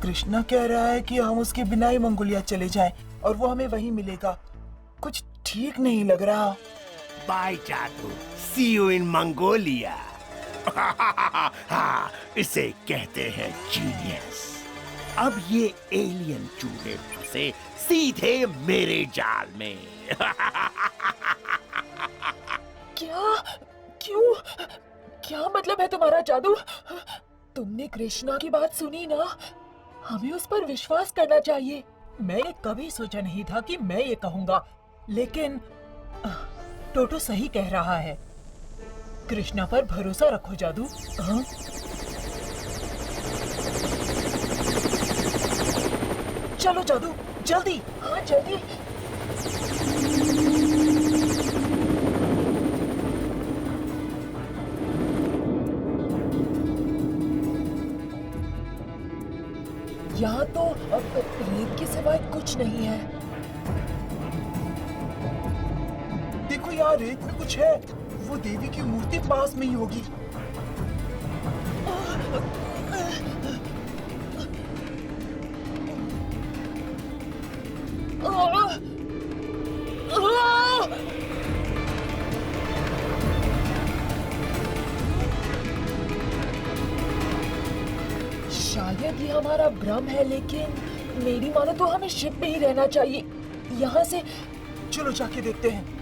कृष्णा कह रहा है कि हम उसके बिना ही मंगोलिया चले जाएं और वो हमें वहीं मिलेगा। कुछ ठीक नहीं लग रहा। बाय जादू, सी यू इन मंगोलिया। हाँ, इसे कहते हैं जीनियस। अब ये एलियन चूहे फंसे सीधे मेरे जाल में। क्या? क्यों? क्या मतलब है तुम्हारा जादू? तुमने कृष्णा की बात सुनी ना? हमें उस पर विश्वास करना चाहिए। मैंने कभी सोचा नहीं था कि मैं ये कहूंगा, लेकिन टोटो सही कह रहा है। कृष्णा पर भरोसा रखो जादू। हाँ? चलो जादू, जल्दी। हाँ जल्दी। यहाँ तो अब रेत के सिवाय कुछ नहीं है। देखो यार, रेत में कुछ है। वो देवी की मूर्ति पास में ही होगी। शायद ये हमारा भ्रम है, लेकिन मेरी मानो तो हमें शिप में ही रहना चाहिए। यहाँ से चलो जाके देखते हैं।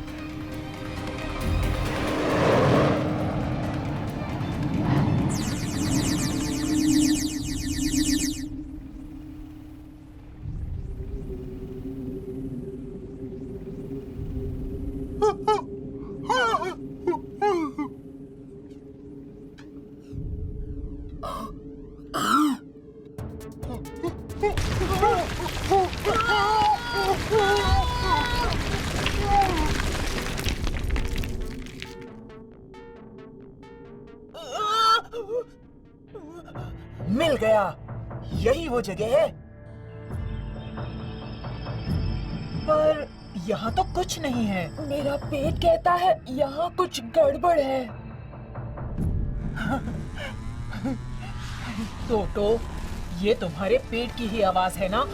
मिल गया। यही वो जगह है। पर यहाँ तो कुछ नहीं है। मेरा पेट कहता है यहाँ कुछ गड़बड़ है। टोटो, ये तुम्हारे पेट की ही आवाज है ना?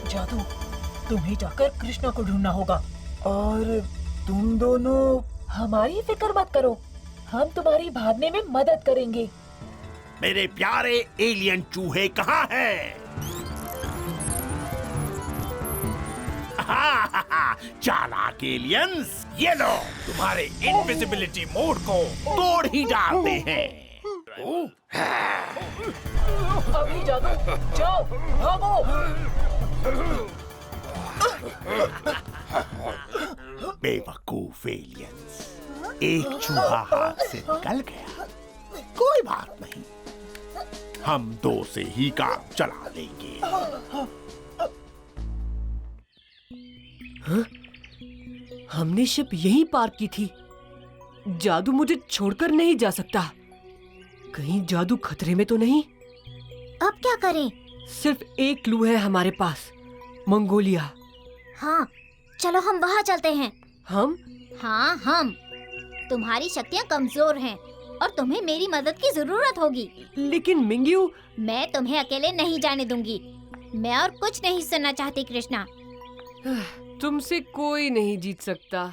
जादू, तुम्हें जाकर कृष्णा को ढूंढना होगा। और तुम दोनों? हमारी फिक्र मत करो, हम तुम्हारी भागने में मदद करेंगे। मेरे प्यारे एलियन चूहे कहाँ हैं? चालाक एलियंस, ये लो, तुम्हारे इनविजिबिलिटी मोड को तोड़ ही डालते हैं। अभी जादू, जाओ, भागो। बेवकूफ एलियंस, एक चूहा हाथ से निकल गया। कोई बात नहीं, हम दो से ही काम चला लेंगे। हाँ? हमने शिप यहीं पार्क की थी। जादू मुझे छोड़कर नहीं जा सकता। कहीं जादू खतरे में तो नहीं? अब क्या करें? सिर्फ एक क्लू है हमारे पास, मंगोलिया। हाँ, चलो हम वहाँ चलते हैं। हम? हाँ, हम। तुम्हारी शक्तियाँ कमजोर हैं और तुम्हें मेरी मदद की जरूरत होगी। लेकिन मिंग्यू, मैं तुम्हें अकेले नहीं जाने दूंगी। मैं और कुछ नहीं सुनना चाहती कृष्णा। तुमसे कोई नहीं जीत सकता।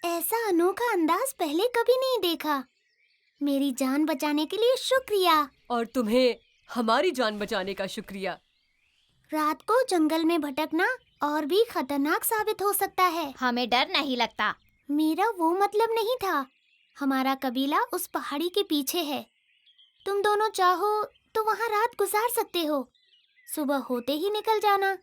ऐसा अनोखा अंदाज पहले कभी नहीं देखा। मेरी जान बचाने के लिए शुक्रिया। और तुम्हें हमारी जान बचाने का शुक्रिया। रात को जंगल में भटकना और भी खतरनाक साबित हो सकता है। हमें डर नहीं लगता। मेरा वो मतलब नहीं था। हमारा कबीला उस पहाड़ी के पीछे है। तुम दोनों चाहो तो वहाँ रात गुजार सकते हो। सुबह होते ही निकल जाना।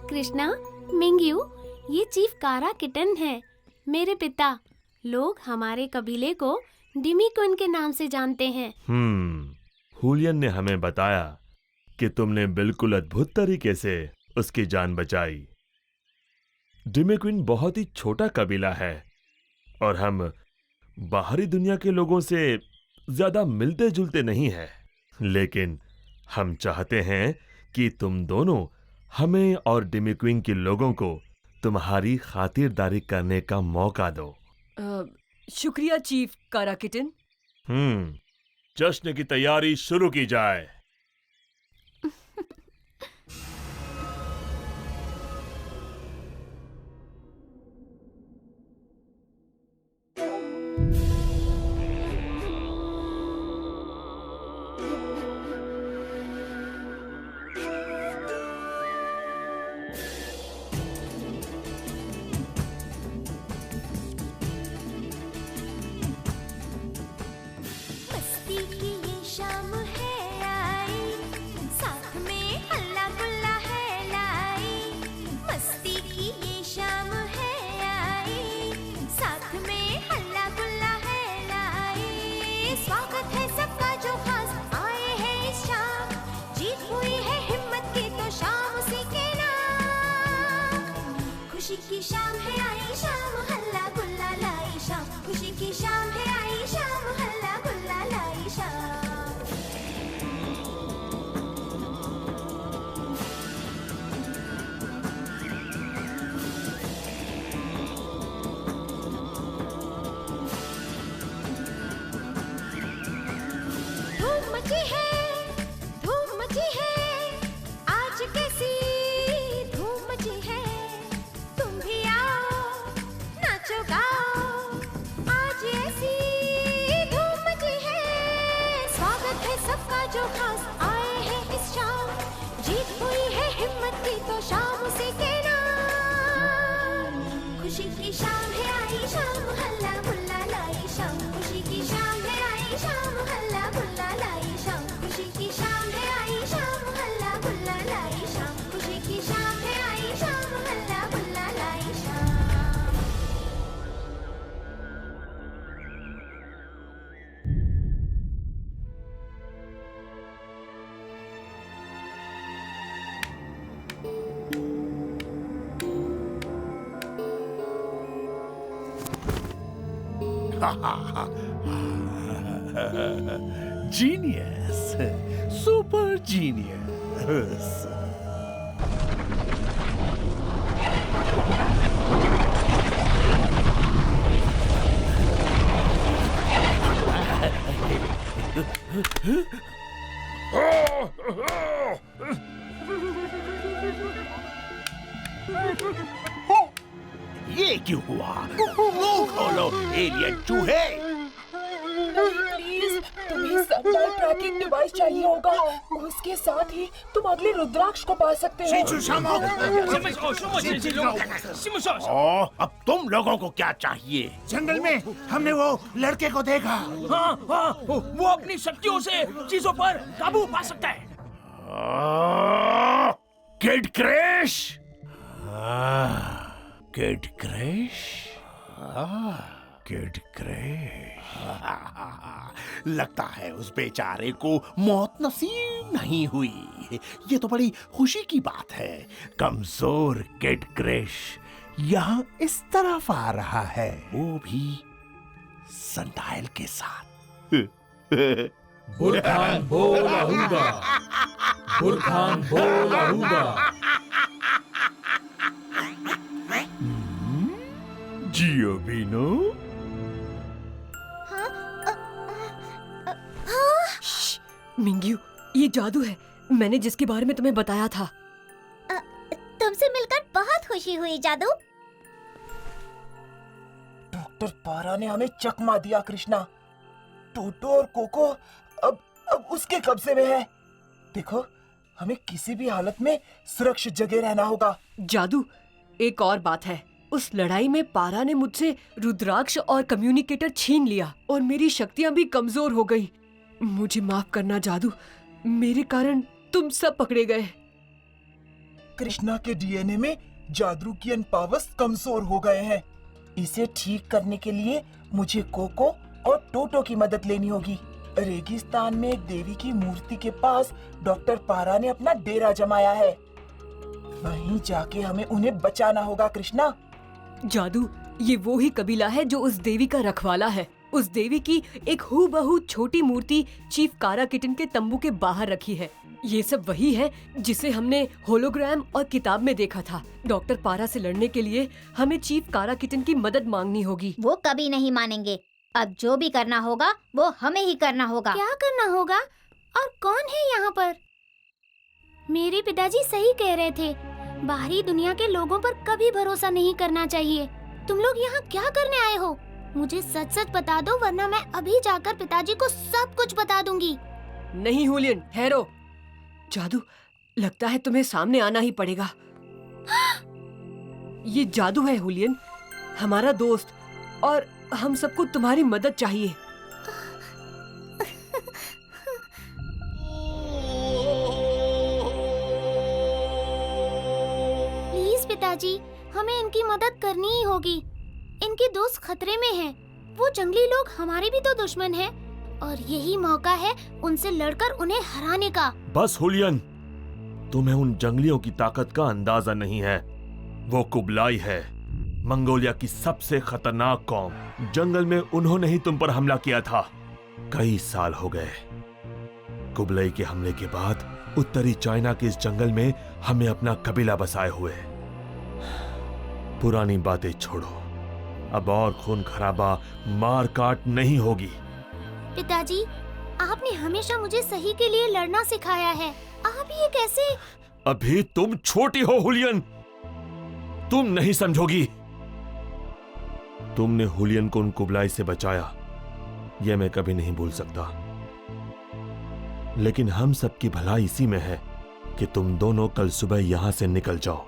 कृष्णा, मिंग्यू, ये चीफ कारा किटन है, मेरे पिता। लोग हमारे कबीले को डिमिक्विन के नाम से जानते हैं। हुलियन ने हमें बताया कि तुमने बिल्कुल अद्भुत तरीके से उसकी जान बचाई। डिमिक्विन बहुत ही छोटा कबीला है और हम बाहरी दुनिया के लोगों से ज्यादा मिलते जुलते नहीं हैं, लेकिन हम चाहते हैं कि तुम दोनों हमें और डिमिक्विन के लोगों को तुम्हारी खातिरदारी करने का मौका दो। शुक्रिया चीफ काराकिटन। जश्न की तैयारी शुरू की जाए। खुशी की शाम है आई शाम हल्ला गुल्ला लाई शाम। खुशी की शाम है आई शाम हल्ला गुल्ला लाई शाम। धूम मची है, धूम मची है, आज कैसी धूम मची है। तुम भी आओ नाचो गाओ, आज ऐसी धूम मची है। स्वागत है सबका जो खास जीनियस, सुपर जीनियस। ये क्यों हुआ? मुंह खोलो एलियन चूहे। प्लीज, तुम्हें सनलाइट ट्रैकिंग डिवाइस चाहिए होगा। उसके साथ ही तुम अगले रुद्राक्ष को पा सकते हो। अब तुम लोगों को क्या चाहिए? जंगल में हमने वो लड़के को देखा। हाँ, वो अपनी शक्तियों से चीजों पर काबू पा सकता है। Kid crash, kid crash, kid crash. लगता है उस बेचारे को मौत नसीब नहीं हुई। ये तो बड़ी खुशी की बात है। कमजोर किड क्रैश यहाँ इस तरफ आ रहा है, वो भी संडाइल के साथ। बुरखान बोल आहूगा, बुरखान बोल आहूगा। जियो बीनो। मिंग्यू, ये जादू है, मैंने जिसके बारे में तुम्हें बताया था। तुमसे मिलकर बहुत खुशी हुई जादू। डॉक्टर पारा ने हमें चकमा दिया कृष्णा। टोटो और कोको अब उसके कब्जे में है। देखो, हमें किसी भी हालत में सुरक्षित जगह रहना होगा। जादू, एक और बात है, उस लड़ाई में पारा ने मुझसे रुद्राक्ष और कम्युनिकेटर छीन लिया और मेरी शक्तियां भी कमजोर हो गई। मुझे माफ करना जादू, मेरे कारण तुम सब पकड़े गए। कृष्णा के डीएनए में जादूकियन पावर्स कमजोर हो गए हैं। इसे ठीक करने के लिए मुझे कोको और टोटो की मदद लेनी होगी। रेगिस्तान में एक देवी की मूर्ति के पास डॉक्टर पारा ने अपना डेरा जमाया है। वहीं जाके हमें उन्हें बचाना होगा कृष्णा। जादू, ये वो ही कबीला है जो उस देवी का रखवाला है। उस देवी की एक हूबहू छोटी मूर्ति चीफ कारा किटन के तंबू के बाहर रखी है। ये सब वही है जिसे हमने होलोग्राम और किताब में देखा था। डॉक्टर पारा से लड़ने के लिए हमें चीफ कारा किटन की मदद मांगनी होगी। वो कभी नहीं मानेंगे। अब जो भी करना होगा वो हमें ही करना होगा। क्या करना होगा? और कौन है यहाँ पर? मेरे पिताजी सही कह रहे थे, बाहरी दुनिया के लोगों पर कभी भरोसा नहीं करना चाहिए। तुम लोग यहाँ क्या करने आए हो? मुझे सच सच बता दो, वरना मैं अभी जाकर पिताजी को सब कुछ बता दूंगी। नहीं हुलियन, ठहरो। जादू, लगता है तुम्हें सामने आना ही पड़ेगा। ये जादू है हुलियन, हमारा दोस्त, और हम सबको तुम्हारी मदद चाहिए। प्लीज पिताजी, हमें इनकी मदद करनी ही होगी। इनके दोस्त खतरे में हैं। वो जंगली लोग हमारे भी तो दुश्मन हैं, और यही मौका है उनसे लड़कर उन्हें हराने का। बस हुलियन, तुम्हें उन जंगलियों की ताकत का अंदाजा नहीं है। वो कुबलाई है, मंगोलिया की सबसे खतरनाक कौम। जंगल में उन्होंने ही तुम पर हमला किया था। कई साल हो गए। कुबलाई के हमले के बाद उत्तरी चाइना के इस जंगल में हमें अपना कबीला बसाए हुए। पुरानी बातें छोड़ो, अब और खून खराबा, मार काट नहीं होगी। पिताजी, आपने हमेशा मुझे सही के लिए लड़ना सिखाया है। आप ये कैसे? अभी तुम छोटी हो हुलियन, तुम नहीं समझोगी। तुमने हुलियन को उन कुबलाई से बचाया, यह मैं कभी नहीं भूल सकता। लेकिन हम सबकी भलाई इसी में है कि तुम दोनों कल सुबह यहां से निकल जाओ।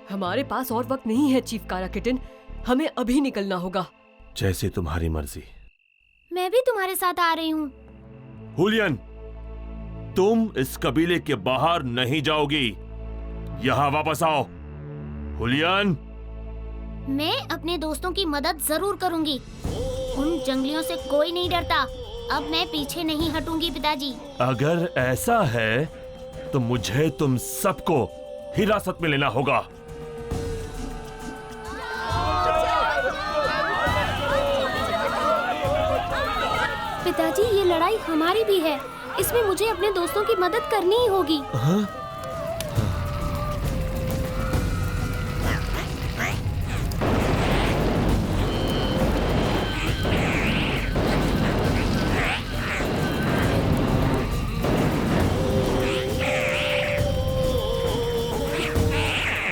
हमारे पास और वक्त नहीं है चीफ कारा किटन, हमें अभी निकलना होगा। जैसे तुम्हारी मर्जी। मैं भी तुम्हारे साथ आ रही हूँ। हुलियन, तुम इस कबीले के बाहर नहीं जाओगी। यहां वापस आओ। हुलियन, मैं अपने दोस्तों की मदद जरूर करूंगी। उन जंगलियों से कोई नहीं डरता। अब मैं पीछे नहीं हटूंगी पिताजी। अगर ऐसा है तो मुझे तुम सबको हिरासत में लेना होगा। पिताजी, ये लड़ाई हमारी भी है। इसमें मुझे अपने दोस्तों की मदद करनी ही होगी।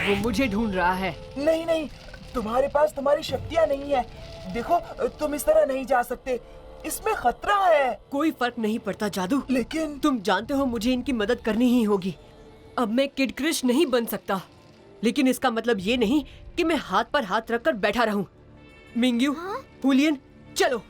वो मुझे ढूंढ रहा है। नहीं नहीं, तुम्हारे पास तुम्हारी शक्तियाँ नहीं है। देखो, तुम इस तरह नहीं जा सकते, इसमें खतरा है। कोई फर्क नहीं पड़ता जादू। लेकिन तुम जानते हो मुझे इनकी मदद करनी ही होगी। अब मैं किड क्रिश नहीं बन सकता, लेकिन इसका मतलब ये नहीं कि मैं हाथ पर हाथ रखकर बैठा रहूं। मिंग्यू, हुलियन, चलो।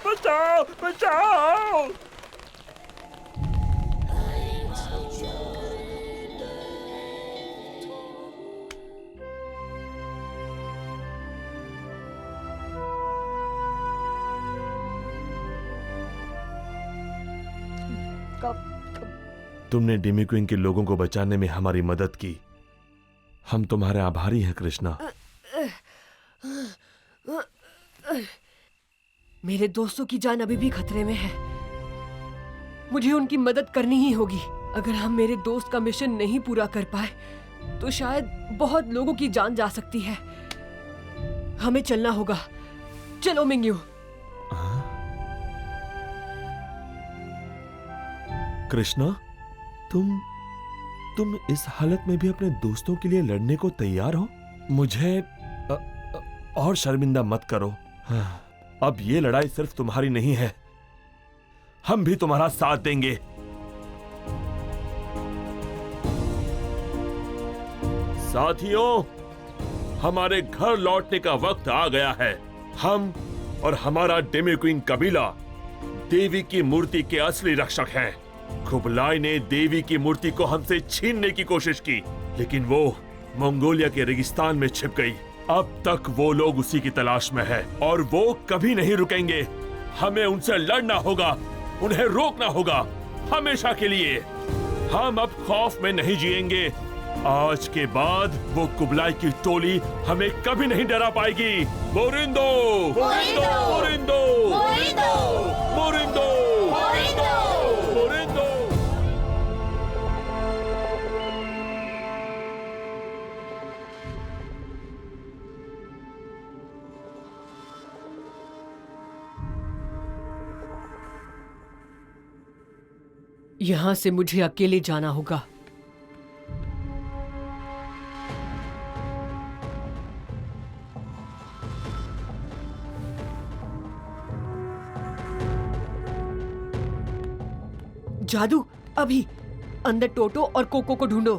बचाओ, बचाओ। तुमने डिमी क्वीन के लोगों को बचाने में हमारी मदद की। हम तुम्हारे आभारी हैं कृष्णा। मेरे दोस्तों की जान अभी भी खतरे में है। मुझे उनकी मदद करनी ही होगी। अगर हम मेरे दोस्त का मिशन नहीं पूरा कर पाए तो शायद बहुत लोगों की जान जा सकती है। हमें चलना होगा। चलो मिंग्यू। कृष्णा, तुम इस हालत में भी अपने दोस्तों के लिए लड़ने को तैयार हो? मुझे और शर्मिंदा मत करो। अब ये लड़ाई सिर्फ तुम्हारी नहीं है, हम भी तुम्हारा साथ देंगे। साथियों, हमारे घर लौटने का वक्त आ गया है। हम और हमारा डिमी क्वीन कबीला देवी की मूर्ति के असली रक्षक हैं। कुबलाई ने देवी की मूर्ति को हमसे छीनने की कोशिश की, लेकिन वो मंगोलिया के रेगिस्तान में छिप गई। अब तक वो लोग उसी की तलाश में है और वो कभी नहीं रुकेंगे। हमें उनसे लड़ना होगा, उन्हें रोकना होगा, हमेशा के लिए। हम अब खौफ में नहीं जिएंगे। आज के बाद वो कुबलाई की टोली हमें कभी नहीं डरा पाएगी। मोरिंदो, मोरिंदो, मोरिंदो, मोरिंदो, मोरिंदो, मोरिंदो, मोरिंदो। यहां से मुझे अकेले जाना होगा। जादू, अभी अंदर टोटो और कोको को ढूंढो।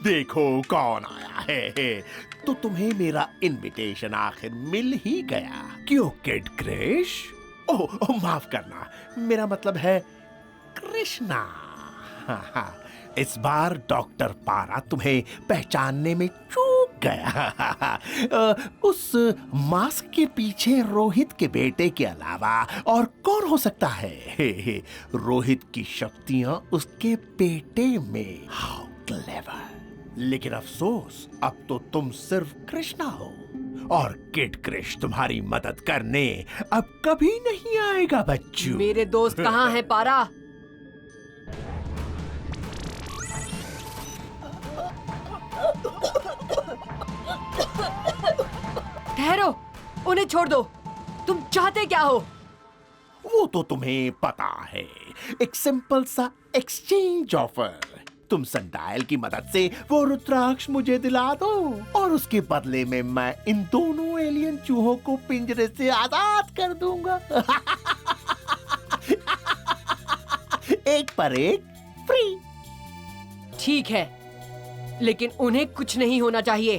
देखो कौन आया है। तो तुम्हें मेरा इनविटेशन आखिर मिल ही गया। क्यों किड क्रिश? ओह, माफ करना, मेरा मतलब है कृष्णा। इस बार डॉक्टर पारा तुम्हें पहचानने में चूक गया। उस मास्क के पीछे रोहित के बेटे के अलावा और कौन हो सकता है? रोहित की शक्तियां उसके बेटे में। How clever. लेकिन अफसोस, अब तो तुम सिर्फ कृष्णा हो और किड क्रिश तुम्हारी मदद करने अब कभी नहीं आएगा बच्चू। मेरे दोस्त कहाँ हैं पारा? ठहरो, उन्हें छोड़ दो। तुम चाहते क्या हो? वो तो तुम्हें पता है, एक सिंपल सा एक्सचेंज ऑफर। तुम सनडायल की मदद से वो रुद्राक्ष मुझे दिला दो और उसके बदले में मैं इन दोनों एलियन चूहों को पिंजरे से आजाद कर दूंगा। एक पर एक फ्री। ठीक है, लेकिन उन्हें कुछ नहीं होना चाहिए।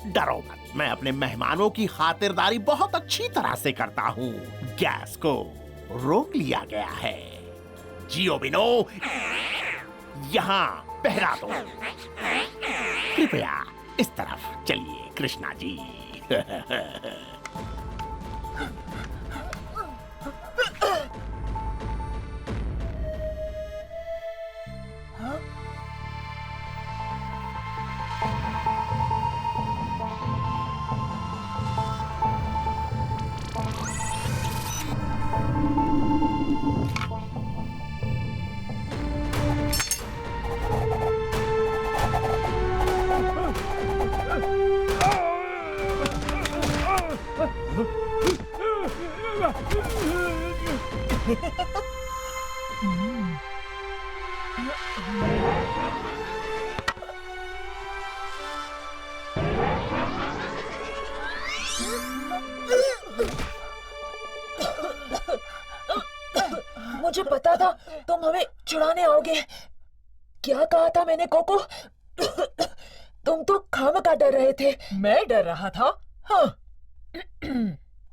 डरो मत, मैं अपने मेहमानों की खातिरदारी बहुत अच्छी तरह से करता हूँ। गैस को रोक लिया गया है। जियो बिनो, यहाँ पहरा दो। कृपया इस तरफ चलिए कृष्णा जी। मुझे पता था तुम हमें छुड़ाने आओगे। क्या कहा था मैंने कोको? तुम तो खामखा डर रहे थे। मैं डर रहा था? हाँ।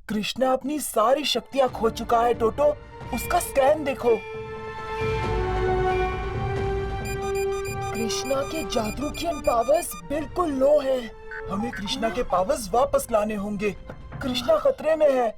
कृष्णा अपनी सारी शक्तियां खो चुका है टोटो, उसका स्कैन देखो। कृष्णा के जादूकियन पावर्स बिल्कुल लो है। हमें कृष्णा के पावर्स वापस लाने होंगे। कृष्णा खतरे में है।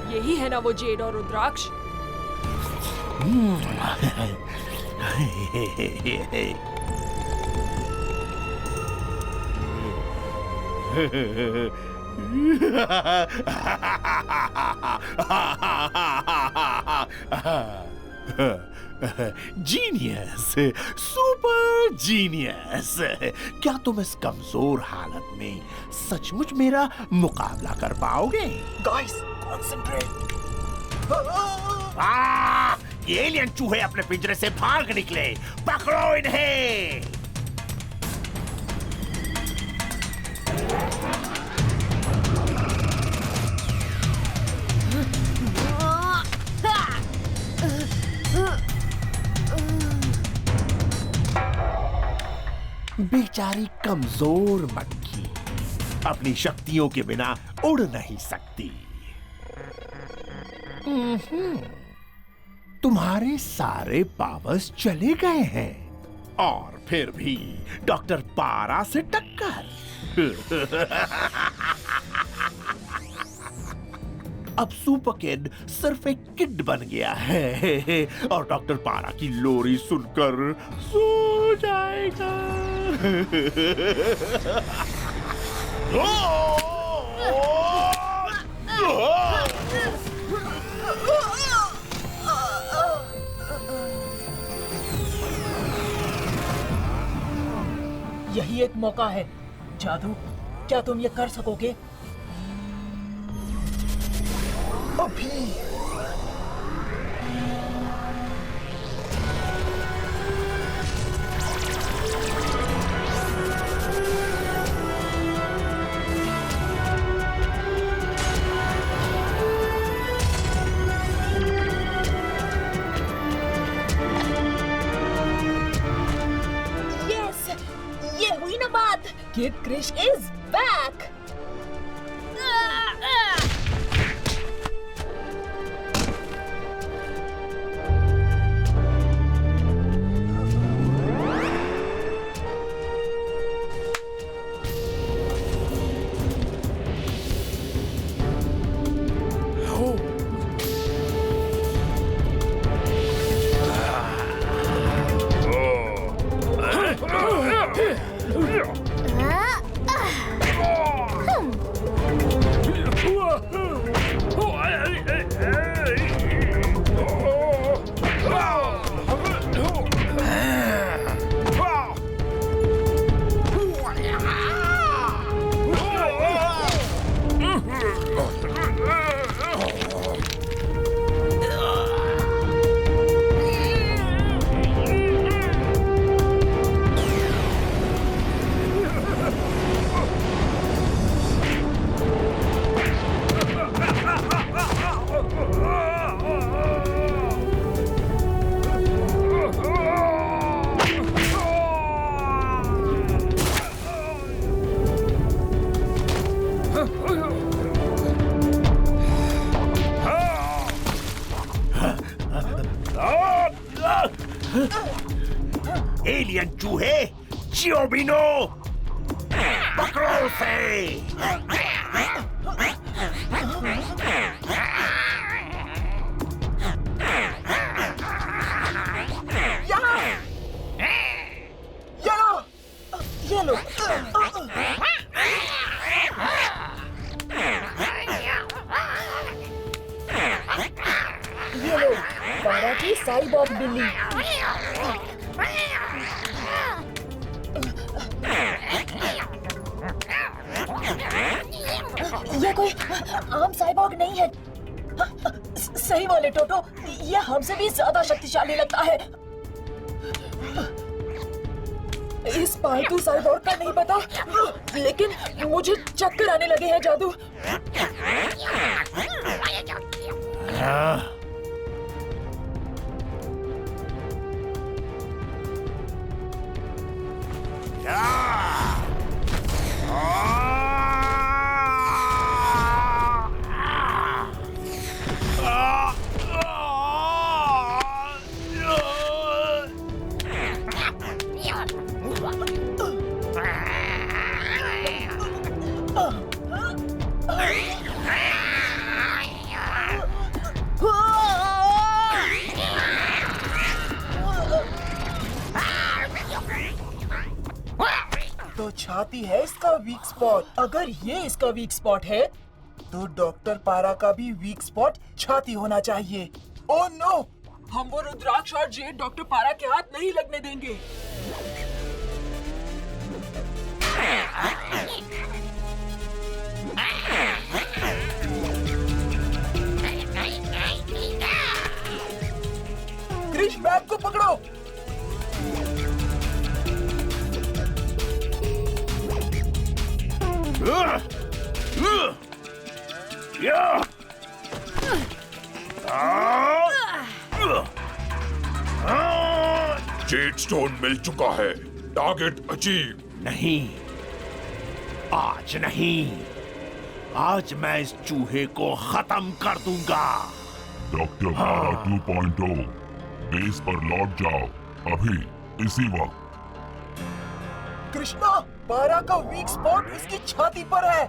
यही है ना वो जेड और रुद्राक्ष? Genius, super genius. क्या तुम इस कमजोर हालत में सचमुच मेरा मुकाबला कर पाओगे? Guys, concentrate. ये एलियन चूहे अपने पिंजरे से भाग निकले। पकड़ो इन्हें। बेचारी कमजोर मक्खी अपनी शक्तियों के बिना उड़ नहीं सकती। तुम्हारे सारे पावर्स चले गए हैं और फिर भी डॉक्टर पारा से टक्कर। अब सुपर किड सिर्फ एक किड बन गया है और डॉक्टर पारा की लोरी सुनकर सो जाएगा। यही एक मौका है। जादू, क्या तुम ये कर सकोगे? अभी Kid Krish is back! Alien चूहे जियोबिनो पकड़ो उसे। ये लो। ये लो, पारा की साइबॉग बिल्ली। ये कोई आम साइबॉग नहीं है। सही बोले टोटो, ये हमसे भी ज्यादा शक्तिशाली लगता है। इस पालतू साइबॉग का नहीं पता, लेकिन मुझे चक्कर आने लगे हैं जादू। तो छाती है इसका वीक स्पॉट। अगर ये इसका वीक स्पॉट है तो डॉक्टर पारा का भी वीक स्पॉट छाती होना चाहिए। ओह नो, हम वो रुद्राक्ष और जेड डॉक्टर पारा के हाथ नहीं लगने देंगे। क्रिश, बैग को पकड़ो। जेड स्टोन मिल चुका है। Target achieve. नहीं, आज नहीं। आज मैं इस चूहे को खत्म कर दूंगा। डॉक्टर पारा 2.0 बेस पर लौट जाओ अभी, इसी वक्त। कृष्णा, पारा का वीक स्पॉट उसकी छाती पर है।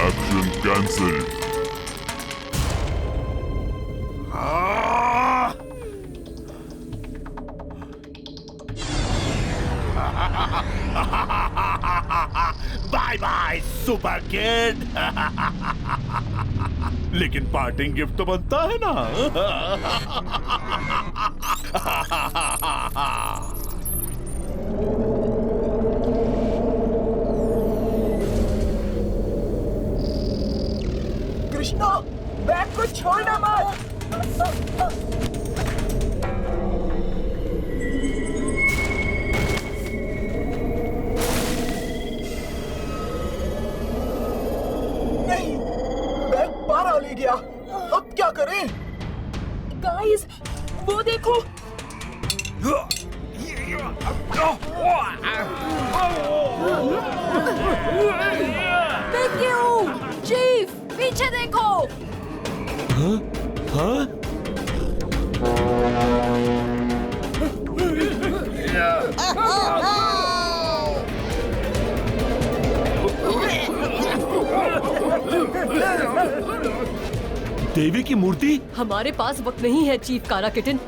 Action cancel. Bye bye super kid. लेकिन पार्टिंग गिफ्ट तो बनता है ना। कृष्णा, बैग को छोड़ना मत। नहीं, बैग पारा ले गया। अब क्या करें? गाइस, वो देखो। चीफ, पीछे देखो। हाँ? हाँ? देवी की मूर्ति? हमारे पास वक्त नहीं है चीफ कारा किटन।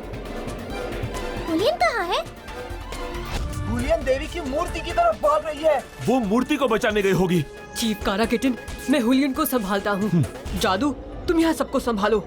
हुलियन कहाँ है? हुलियन देवी की मूर्ति की तरफ भाग रही है। वो मूर्ति को बचाने गई होगी। चीफ कारा किटन, मैं हुलियन को संभालता हूँ। जादू, तुम यहाँ सबको संभालो।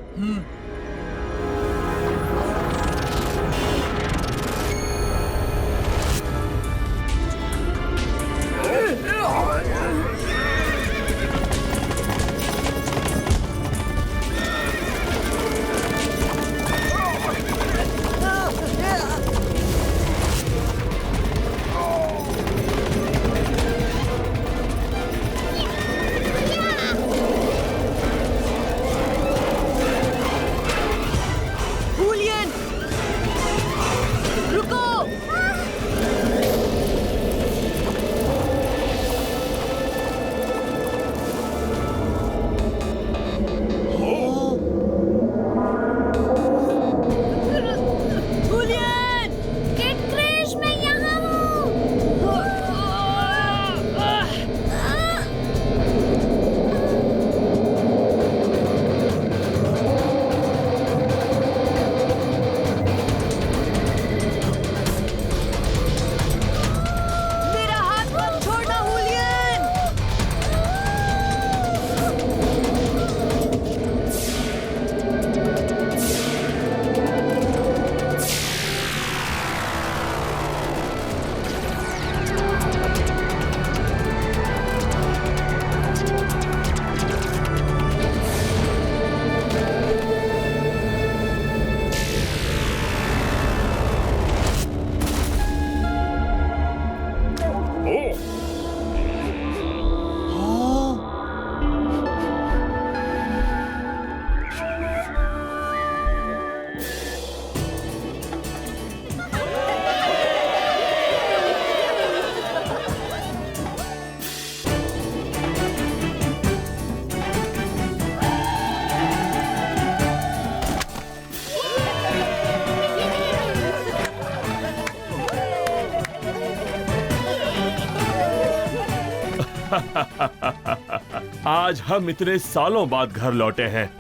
आज हम इतने सालों बाद घर लौटे हैं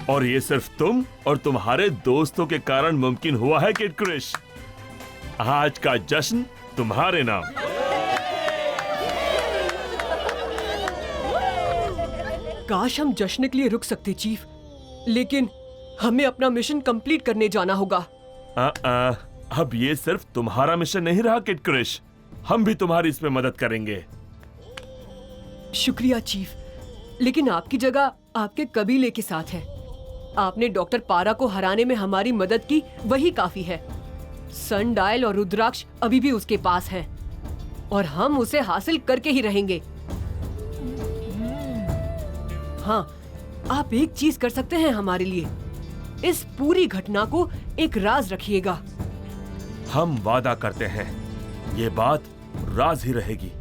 और ये सिर्फ तुम और तुम्हारे दोस्तों के कारण मुमकिन हुआ है किड क्रिश। आज का जश्न तुम्हारे नाम। काश हम जश्न के लिए रुक सकते चीफ, लेकिन हमें अपना मिशन कंप्लीट करने जाना होगा। अब ये सिर्फ तुम्हारा मिशन नहीं रहा किड क्रिश, हम भी तुम्हारी इसमें मदद करेंगे। शुक्रिया चीफ, लेकिन आपकी जगह आपके कबीले के साथ है। आपने डॉक्टर पारा को हराने में हमारी मदद की, वही काफी है। सनडायल और रुद्राक्ष अभी भी उसके पास हैं और हम उसे हासिल करके ही रहेंगे। हाँ, आप एक चीज कर सकते हैं हमारे लिए, इस पूरी घटना को एक राज रखिएगा। हम वादा करते हैं, ये बात राज ही रहेगी।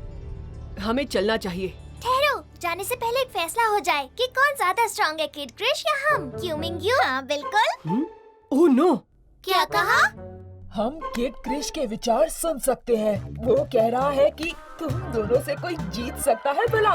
हमें चलना चाहिए। ठहरो, जाने से पहले एक फैसला हो जाए कि कौन ज्यादा स्ट्रॉन्ग है, किड क्रिश या हम? क्यों मिंग्यू? हाँ बिल्कुल। Oh no! क्या कहा? हम किड क्रिश के विचार सुन सकते हैं। वो कह रहा है कि तुम दोनों से कोई जीत सकता है भला।